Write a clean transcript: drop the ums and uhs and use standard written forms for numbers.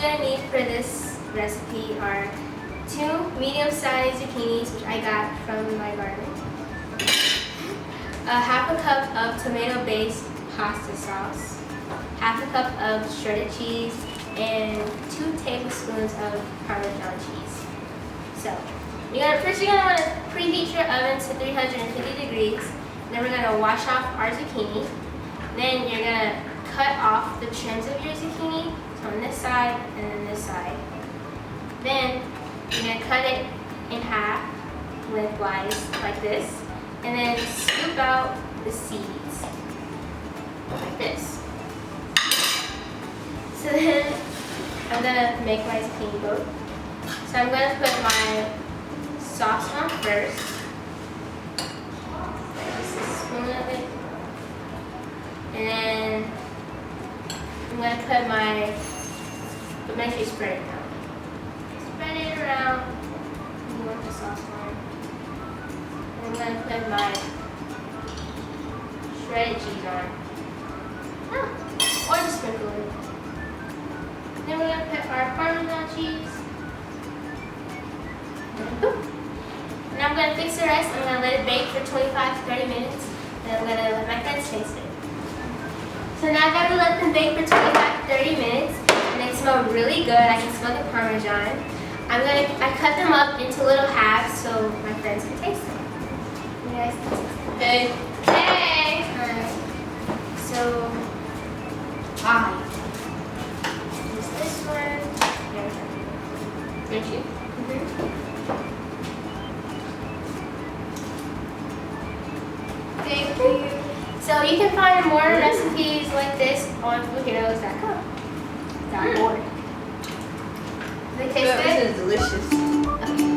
you're gonna need for this recipe are 2 medium-sized zucchinis, which I got from my garden, a half a cup of tomato-based pasta sauce, half a cup of shredded cheese, and 2 tablespoons of Parmesan cheese. So, first you're gonna want to preheat your oven to 350 degrees. Then we're gonna wash off our zucchini. Then you're gonna cut off the trims of your zucchini, so on this side and then this side. Then you're gonna cut it in half lengthwise like this, and then scoop out the seeds like this. So then I'm gonna make my zucchini boat. So I'm gonna put my sauce on first. Just a spoon of it. And then I'm gonna put make sure you spread it out. Spread it around. You want the sauce on. And I'm gonna put my shredded cheese on. Or just sprinkle it. Then we're gonna put our Parmesan cheese. And I'm gonna fix the rest. I'm gonna let it bake for 25 to 30 minutes. And I'm gonna let my friends taste it. So now that we let them bake for 25 to 30 minutes, and they smell really good, I can smell the Parmesan. I cut them up into little halves so my friends can taste them. You guys can taste them. Hey. Hey! Alright. So, use this one. Thank you. Thank you. So you can find more recipes like this on foodheroes.com. .org. They taste This good? is delicious. Okay.